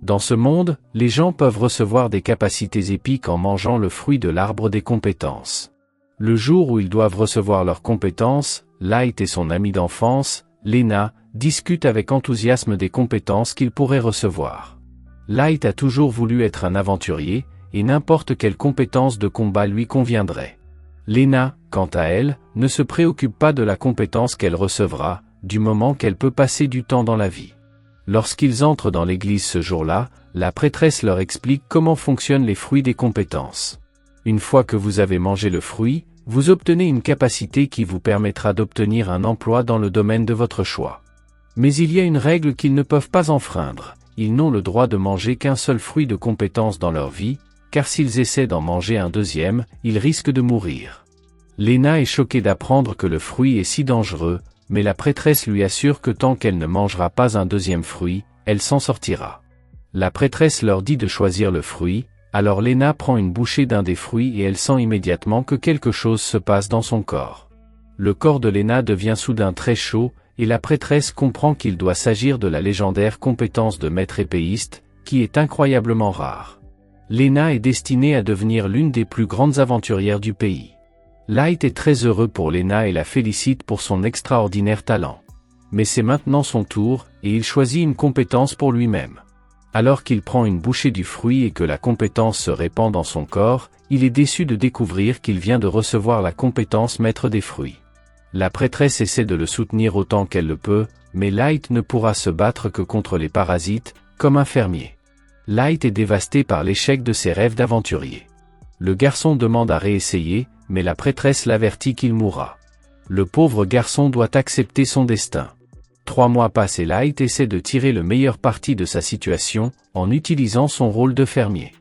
Dans ce monde, les gens peuvent recevoir des capacités épiques en mangeant le fruit de l'arbre des compétences. Le jour où ils doivent recevoir leurs compétences, Light et son ami d'enfance, Lena, discutent avec enthousiasme des compétences qu'ils pourraient recevoir. Light a toujours voulu être un aventurier, et n'importe quelle compétence de combat lui conviendrait. Lena, quant à elle, ne se préoccupe pas de la compétence qu'elle recevra, du moment qu'elle peut passer du temps dans la vie. Lorsqu'ils entrent dans l'église ce jour-là, la prêtresse leur explique comment fonctionnent les fruits des compétences. Une fois que vous avez mangé le fruit, vous obtenez une capacité qui vous permettra d'obtenir un emploi dans le domaine de votre choix. Mais il y a une règle qu'ils ne peuvent pas enfreindre, ils n'ont le droit de manger qu'un seul fruit de compétence dans leur vie, car s'ils essaient d'en manger un deuxième, ils risquent de mourir. Lena est choquée d'apprendre que le fruit est si dangereux, mais la prêtresse lui assure que tant qu'elle ne mangera pas un deuxième fruit, elle s'en sortira. La prêtresse leur dit de choisir le fruit, alors Lena prend une bouchée d'un des fruits et elle sent immédiatement que quelque chose se passe dans son corps. Le corps de Lena devient soudain très chaud, et la prêtresse comprend qu'il doit s'agir de la légendaire compétence de maître épéiste, qui est incroyablement rare. Lena est destinée à devenir l'une des plus grandes aventurières du pays. Light est très heureux pour Lena et la félicite pour son extraordinaire talent. Mais c'est maintenant son tour, et il choisit une compétence pour lui-même. Alors qu'il prend une bouchée du fruit et que la compétence se répand dans son corps, il est déçu de découvrir qu'il vient de recevoir la compétence maître des fruits. La prêtresse essaie de le soutenir autant qu'elle le peut, mais Light ne pourra se battre que contre les parasites, comme un fermier. Light est dévasté par l'échec de ses rêves d'aventurier. Le garçon demande à réessayer, mais la prêtresse l'avertit qu'il mourra. Le pauvre garçon doit accepter son destin. 3 mois passent et Light essaie de tirer le meilleur parti de sa situation, en utilisant son rôle de fermier.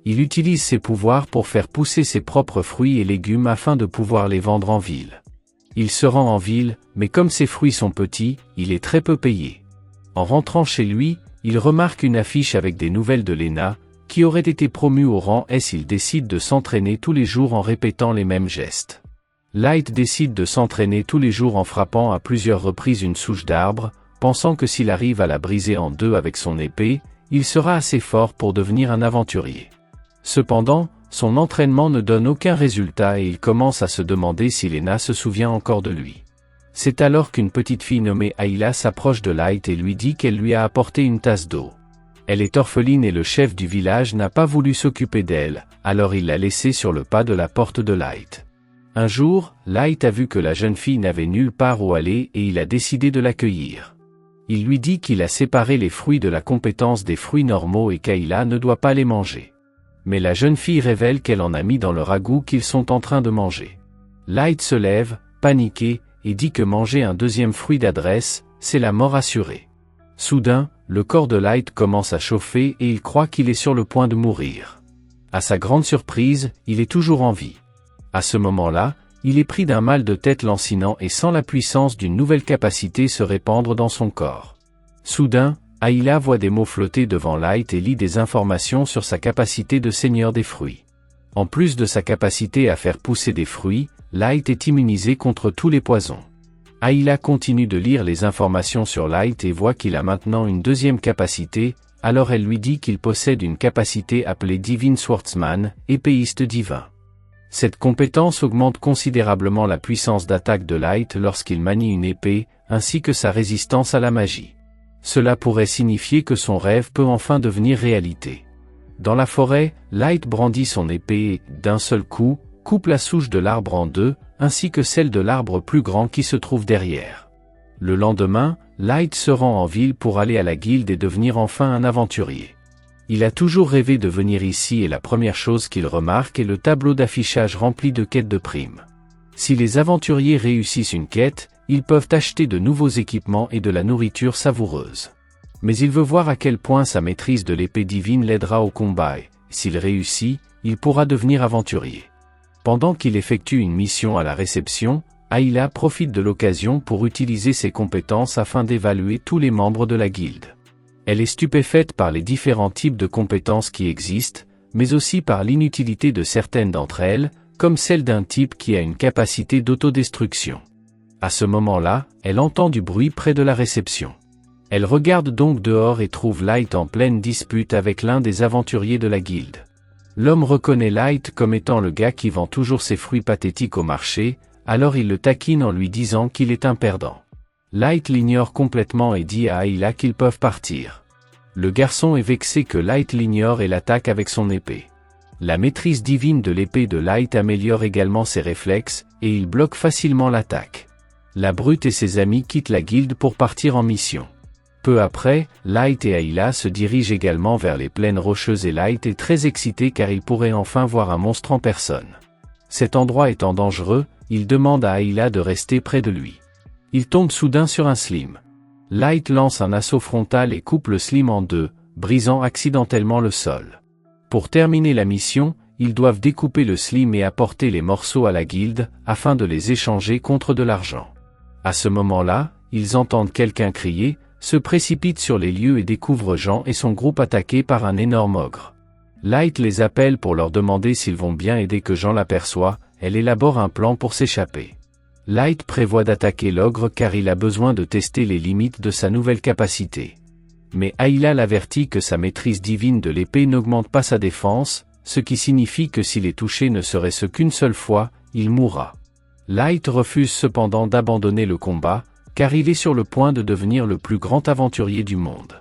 Il utilise ses pouvoirs pour faire pousser ses propres fruits et légumes afin de pouvoir les vendre en ville. Il se rend en ville, mais comme ses fruits sont petits, il est très peu payé. En rentrant chez lui, il remarque une affiche avec des nouvelles de Lena, qui aurait été promue au rang S. Il décide de s'entraîner tous les jours en répétant les mêmes gestes. Light décide de s'entraîner tous les jours en frappant à plusieurs reprises une souche d'arbre, pensant que s'il arrive à la briser en deux avec son épée, il sera assez fort pour devenir un aventurier. Cependant, son entraînement ne donne aucun résultat et il commence à se demander si Lena se souvient encore de lui. C'est alors qu'une petite fille nommée Ayla s'approche de Light et lui dit qu'elle lui a apporté une tasse d'eau. Elle est orpheline et le chef du village n'a pas voulu s'occuper d'elle, alors il l'a laissée sur le pas de la porte de Light. Un jour, Light a vu que la jeune fille n'avait nulle part où aller et il a décidé de l'accueillir. Il lui dit qu'il a séparé les fruits de la compétence des fruits normaux et qu'Ayla ne doit pas les manger. Mais la jeune fille révèle qu'elle en a mis dans le ragoût qu'ils sont en train de manger. Light se lève, paniqué, et dit que manger un deuxième fruit d'adresse, c'est la mort assurée. Soudain, le corps de Light commence à chauffer et il croit qu'il est sur le point de mourir. À sa grande surprise, il est toujours en vie. À ce moment-là, il est pris d'un mal de tête lancinant et sent la puissance d'une nouvelle capacité se répandre dans son corps. Soudain, Ayla voit des mots flotter devant Light et lit des informations sur sa capacité de seigneur des fruits. En plus de sa capacité à faire pousser des fruits, Light est immunisé contre tous les poisons. Ayla continue de lire les informations sur Light et voit qu'il a maintenant une deuxième capacité, alors elle lui dit qu'il possède une capacité appelée Divine Swordsman, épéiste divin. Cette compétence augmente considérablement la puissance d'attaque de Light lorsqu'il manie une épée, ainsi que sa résistance à la magie. Cela pourrait signifier que son rêve peut enfin devenir réalité. Dans la forêt, Light brandit son épée et, d'un seul coup, coupe la souche de l'arbre en deux, ainsi que celle de l'arbre plus grand qui se trouve derrière. Le lendemain, Light se rend en ville pour aller à la guilde et devenir enfin un aventurier. Il a toujours rêvé de venir ici et la première chose qu'il remarque est le tableau d'affichage rempli de quêtes de primes. Si les aventuriers réussissent une quête, ils peuvent acheter de nouveaux équipements et de la nourriture savoureuse. Mais il veut voir à quel point sa maîtrise de l'épée divine l'aidera au combat et, s'il réussit, il pourra devenir aventurier. Pendant qu'il effectue une mission à la réception, Ayla profite de l'occasion pour utiliser ses compétences afin d'évaluer tous les membres de la guilde. Elle est stupéfaite par les différents types de compétences qui existent, mais aussi par l'inutilité de certaines d'entre elles, comme celle d'un type qui a une capacité d'autodestruction. À ce moment-là, elle entend du bruit près de la réception. Elle regarde donc dehors et trouve Light en pleine dispute avec l'un des aventuriers de la guilde. L'homme reconnaît Light comme étant le gars qui vend toujours ses fruits pathétiques au marché, alors il le taquine en lui disant qu'il est un perdant. Light l'ignore complètement et dit à Ayla qu'ils peuvent partir. Le garçon est vexé que Light l'ignore et l'attaque avec son épée. La maîtrise divine de l'épée de Light améliore également ses réflexes, et il bloque facilement l'attaque. La brute et ses amis quittent la guilde pour partir en mission. Peu après, Light et Ayla se dirigent également vers les plaines rocheuses et Light est très excité car il pourrait enfin voir un monstre en personne. Cet endroit étant dangereux, il demande à Ayla de rester près de lui. Il tombe soudain sur un slim. Light lance un assaut frontal et coupe le slim en deux, brisant accidentellement le sol. Pour terminer la mission, ils doivent découper le slim et apporter les morceaux à la guilde, afin de les échanger contre de l'argent. À ce moment-là, ils entendent quelqu'un crier, se précipitent sur les lieux et découvrent Jean et son groupe attaqués par un énorme ogre. Light les appelle pour leur demander s'ils vont bien et dès que Jean l'aperçoit, elle élabore un plan pour s'échapper. Light prévoit d'attaquer l'ogre car il a besoin de tester les limites de sa nouvelle capacité. Mais Ayla l'avertit que sa maîtrise divine de l'épée n'augmente pas sa défense, ce qui signifie que s'il est touché ne serait-ce qu'une seule fois, il mourra. Light refuse cependant d'abandonner le combat, car il est sur le point de devenir le plus grand aventurier du monde.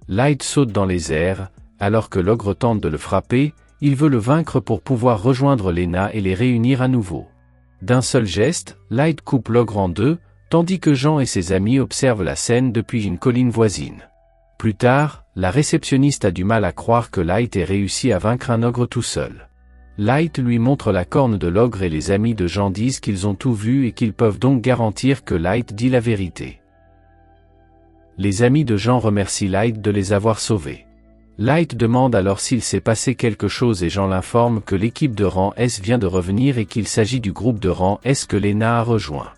Light saute dans les airs, alors que l'ogre tente de le frapper, il veut le vaincre pour pouvoir rejoindre Lena et les réunir à nouveau. D'un seul geste, Light coupe l'ogre en deux, tandis que Jean et ses amis observent la scène depuis une colline voisine. Plus tard, la réceptionniste a du mal à croire que Light ait réussi à vaincre un ogre tout seul. Light lui montre la corne de l'ogre et les amis de Jean disent qu'ils ont tout vu et qu'ils peuvent donc garantir que Light dit la vérité. Les amis de Jean remercient Light de les avoir sauvés. Light demande alors s'il s'est passé quelque chose et Jean l'informe que l'équipe de rang S vient de revenir et qu'il s'agit du groupe de rang S que Lena a rejoint.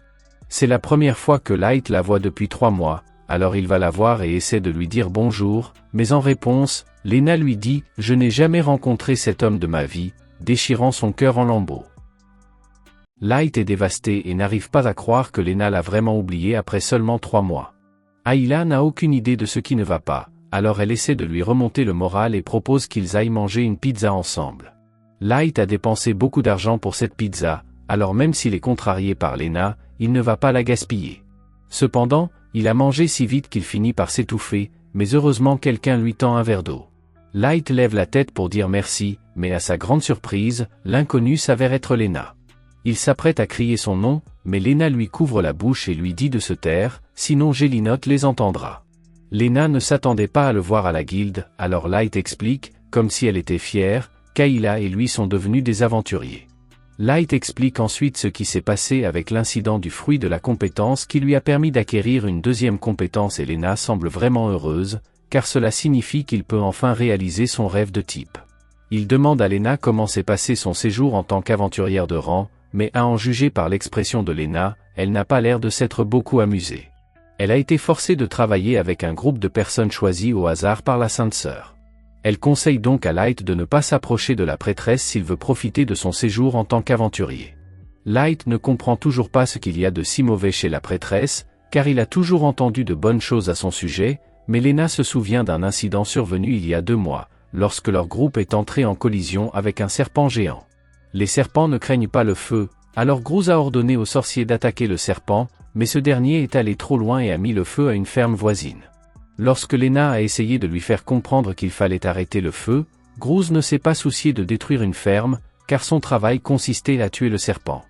C'est la première fois que Light la voit depuis 3 mois, alors il va la voir et essaie de lui dire bonjour, mais en réponse, Lena lui dit « Je n'ai jamais rencontré cet homme de ma vie », déchirant son cœur en lambeaux. Light est dévasté et n'arrive pas à croire que Lena l'a vraiment oublié après seulement 3 mois. Ayla n'a aucune idée de ce qui ne va pas, alors elle essaie de lui remonter le moral et propose qu'ils aillent manger une pizza ensemble. Light a dépensé beaucoup d'argent pour cette pizza, alors même s'il est contrarié par Lena, il ne va pas la gaspiller. Cependant, il a mangé si vite qu'il finit par s'étouffer, mais heureusement quelqu'un lui tend un verre d'eau. Light lève la tête pour dire merci, mais à sa grande surprise, l'inconnu s'avère être Lena. Il s'apprête à crier son nom, mais Lena lui couvre la bouche et lui dit de se taire, sinon Gélinotte les entendra. Lena ne s'attendait pas à le voir à la guilde, alors Light explique, comme si elle était fière, qu'Ayla et lui sont devenus des aventuriers. Light explique ensuite ce qui s'est passé avec l'incident du fruit de la compétence qui lui a permis d'acquérir une deuxième compétence et Lena semble vraiment heureuse, car cela signifie qu'il peut enfin réaliser son rêve de type. Il demande à Lena comment s'est passé son séjour en tant qu'aventurière de rang, mais à en juger par l'expression de Lena, elle n'a pas l'air de s'être beaucoup amusée. Elle a été forcée de travailler avec un groupe de personnes choisies au hasard par la Sainte Sœur. Elle conseille donc à Light de ne pas s'approcher de la prêtresse s'il veut profiter de son séjour en tant qu'aventurier. Light ne comprend toujours pas ce qu'il y a de si mauvais chez la prêtresse, car il a toujours entendu de bonnes choses à son sujet, mais Lena se souvient d'un incident survenu il y a 2 mois, lorsque leur groupe est entré en collision avec un serpent géant. Les serpents ne craignent pas le feu, alors Groose a ordonné au sorcier d'attaquer le serpent, mais ce dernier est allé trop loin et a mis le feu à une ferme voisine. Lorsque Lena a essayé de lui faire comprendre qu'il fallait arrêter le feu, Groose ne s'est pas soucié de détruire une ferme, car son travail consistait à tuer le serpent.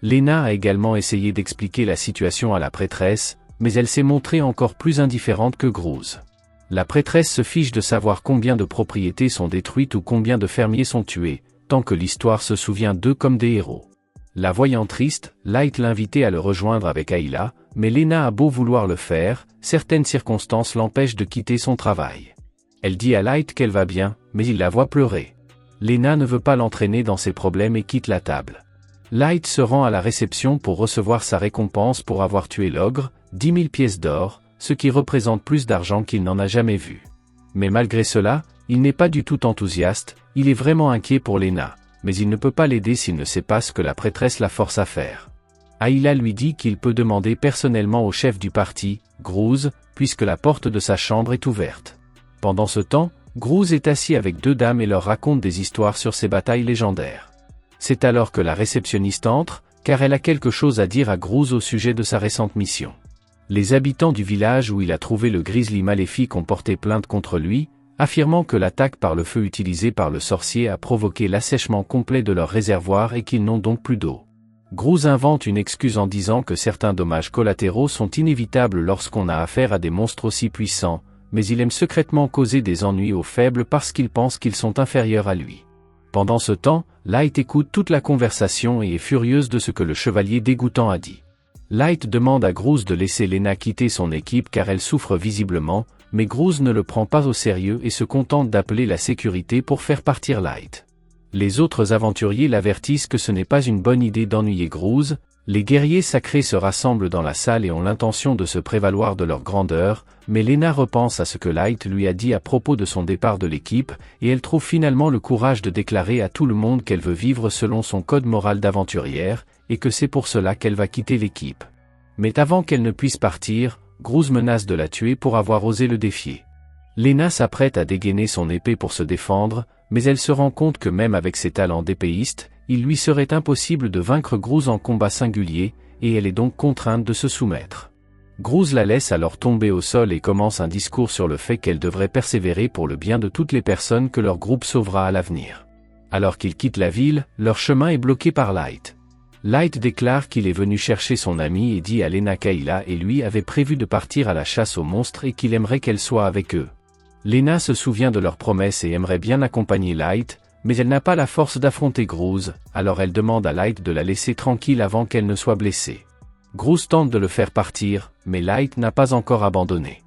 Lena a également essayé d'expliquer la situation à la prêtresse, mais elle s'est montrée encore plus indifférente que Groose. La prêtresse se fiche de savoir combien de propriétés sont détruites ou combien de fermiers sont tués, tant que l'histoire se souvient d'eux comme des héros. La voyant triste, Light l'invitait à le rejoindre avec Ayla, mais Lena a beau vouloir le faire, certaines circonstances l'empêchent de quitter son travail. Elle dit à Light qu'elle va bien, mais il la voit pleurer. Lena ne veut pas l'entraîner dans ses problèmes et quitte la table. Light se rend à la réception pour recevoir sa récompense pour avoir tué l'ogre, 10 000 pièces d'or, ce qui représente plus d'argent qu'il n'en a jamais vu. Mais malgré cela, il n'est pas du tout enthousiaste, il est vraiment inquiet pour Lena, mais il ne peut pas l'aider s'il ne sait pas ce que la prêtresse la force à faire. Ayla lui dit qu'il peut demander personnellement au chef du parti, Groose, puisque la porte de sa chambre est ouverte. Pendant ce temps, Groose est assis avec deux dames et leur raconte des histoires sur ses batailles légendaires. C'est alors que la réceptionniste entre, car elle a quelque chose à dire à Groose au sujet de sa récente mission. Les habitants du village où il a trouvé le grizzly maléfique ont porté plainte contre lui, affirmant que l'attaque par le feu utilisée par le sorcier a provoqué l'assèchement complet de leur réservoir et qu'ils n'ont donc plus d'eau. Groose invente une excuse en disant que certains dommages collatéraux sont inévitables lorsqu'on a affaire à des monstres aussi puissants, mais il aime secrètement causer des ennuis aux faibles parce qu'il pense qu'ils sont inférieurs à lui. Pendant ce temps, Light écoute toute la conversation et est furieuse de ce que le chevalier dégoûtant a dit. Light demande à Groose de laisser Lena quitter son équipe car elle souffre visiblement, mais Groose ne le prend pas au sérieux et se contente d'appeler la sécurité pour faire partir Light. Les autres aventuriers l'avertissent que ce n'est pas une bonne idée d'ennuyer Groose. Les guerriers sacrés se rassemblent dans la salle et ont l'intention de se prévaloir de leur grandeur, mais Lena repense à ce que Light lui a dit à propos de son départ de l'équipe, et elle trouve finalement le courage de déclarer à tout le monde qu'elle veut vivre selon son code moral d'aventurière, et que c'est pour cela qu'elle va quitter l'équipe. Mais avant qu'elle ne puisse partir, Groose menace de la tuer pour avoir osé le défier. Lena s'apprête à dégainer son épée pour se défendre, mais elle se rend compte que même avec ses talents d'épéiste, il lui serait impossible de vaincre Groose en combat singulier, et elle est donc contrainte de se soumettre. Groose la laisse alors tomber au sol et commence un discours sur le fait qu'elle devrait persévérer pour le bien de toutes les personnes que leur groupe sauvera à l'avenir. Alors qu'ils quittent la ville, leur chemin est bloqué par Light. Light déclare qu'il est venu chercher son amie et dit à Lena qu'Ayla et lui avaient prévu de partir à la chasse aux monstres et qu'il aimerait qu'elle soit avec eux. Lena se souvient de leur promesse et aimerait bien accompagner Light, mais elle n'a pas la force d'affronter Groose, alors elle demande à Light de la laisser tranquille avant qu'elle ne soit blessée. Groose tente de le faire partir, mais Light n'a pas encore abandonné.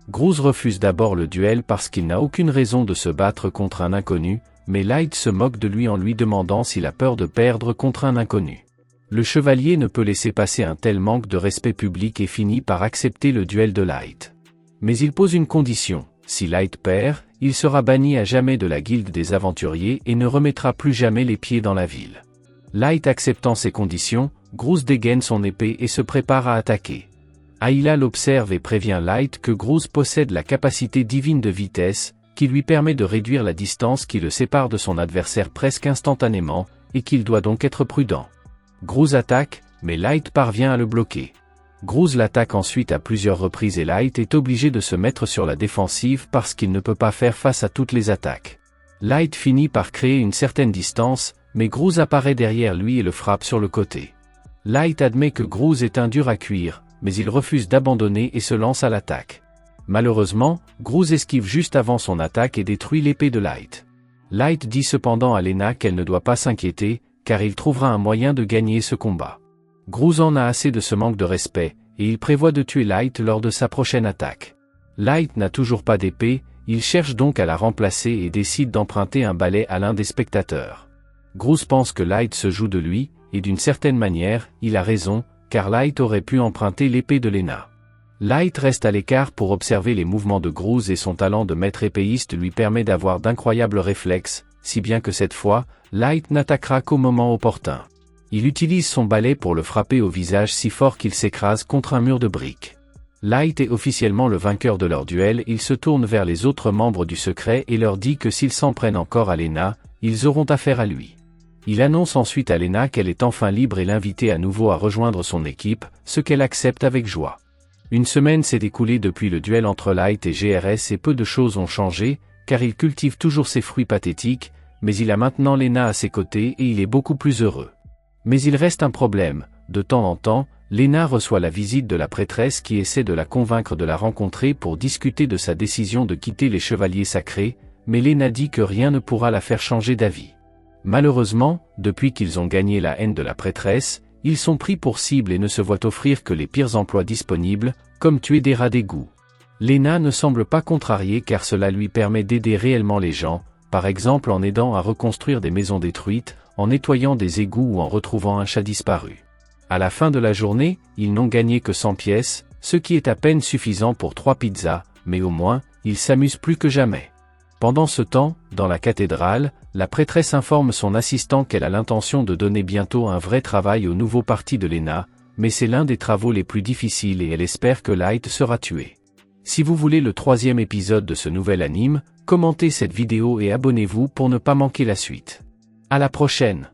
Groose refuse d'abord le duel parce qu'il n'a aucune raison de se battre contre un inconnu, mais Light se moque de lui en lui demandant s'il a peur de perdre contre un inconnu. Le chevalier ne peut laisser passer un tel manque de respect public et finit par accepter le duel de Light. Mais il pose une condition. Si Light perd, il sera banni à jamais de la guilde des aventuriers et ne remettra plus jamais les pieds dans la ville. Light acceptant ces conditions, Groose dégaine son épée et se prépare à attaquer. Ayla l'observe et prévient Light que Groose possède la capacité divine de vitesse, qui lui permet de réduire la distance qui le sépare de son adversaire presque instantanément, et qu'il doit donc être prudent. Groose attaque, mais Light parvient à le bloquer. Groose l'attaque ensuite à plusieurs reprises et Light est obligé de se mettre sur la défensive parce qu'il ne peut pas faire face à toutes les attaques. Light finit par créer une certaine distance, mais Groose apparaît derrière lui et le frappe sur le côté. Light admet que Groose est un dur à cuire, mais il refuse d'abandonner et se lance à l'attaque. Malheureusement, Groose esquive juste avant son attaque et détruit l'épée de Light. Light dit cependant à Lena qu'elle ne doit pas s'inquiéter, car il trouvera un moyen de gagner ce combat. Groose en a assez de ce manque de respect, et il prévoit de tuer Light lors de sa prochaine attaque. Light n'a toujours pas d'épée, il cherche donc à la remplacer et décide d'emprunter un balai à l'un des spectateurs. Groose pense que Light se joue de lui, et d'une certaine manière, il a raison, car Light aurait pu emprunter l'épée de Lena. Light reste à l'écart pour observer les mouvements de Groose et son talent de maître épéiste lui permet d'avoir d'incroyables réflexes, si bien que cette fois, Light n'attaquera qu'au moment opportun. Il utilise son balai pour le frapper au visage si fort qu'il s'écrase contre un mur de briques. Light est officiellement le vainqueur de leur duel, il se tourne vers les autres membres du secret et leur dit que s'ils s'en prennent encore à Lena, ils auront affaire à lui. Il annonce ensuite à Lena qu'elle est enfin libre et l'invite à nouveau à rejoindre son équipe, ce qu'elle accepte avec joie. Une semaine s'est écoulée depuis le duel entre Light et GRS et peu de choses ont changé, car il cultive toujours ses fruits pathétiques, mais il a maintenant Lena à ses côtés et il est beaucoup plus heureux. Mais il reste un problème, de temps en temps, Lena reçoit la visite de la prêtresse qui essaie de la convaincre de la rencontrer pour discuter de sa décision de quitter les chevaliers sacrés, mais Lena dit que rien ne pourra la faire changer d'avis. Malheureusement, depuis qu'ils ont gagné la haine de la prêtresse, ils sont pris pour cible et ne se voient offrir que les pires emplois disponibles, comme tuer des rats d'égout. Lena ne semble pas contrariée car cela lui permet d'aider réellement les gens, par exemple en aidant à reconstruire des maisons détruites, en nettoyant des égouts ou en retrouvant un chat disparu. À la fin de la journée, ils n'ont gagné que 100 pièces, ce qui est à peine suffisant pour 3 pizzas, mais au moins, ils s'amusent plus que jamais. Pendant ce temps, dans la cathédrale, la prêtresse informe son assistant qu'elle a l'intention de donner bientôt un vrai travail au nouveau parti de Lena, mais c'est l'un des travaux les plus difficiles et elle espère que Light sera tué. Si vous voulez le 3e épisode de ce nouvel anime, commentez cette vidéo et abonnez-vous pour ne pas manquer la suite. À la prochaine!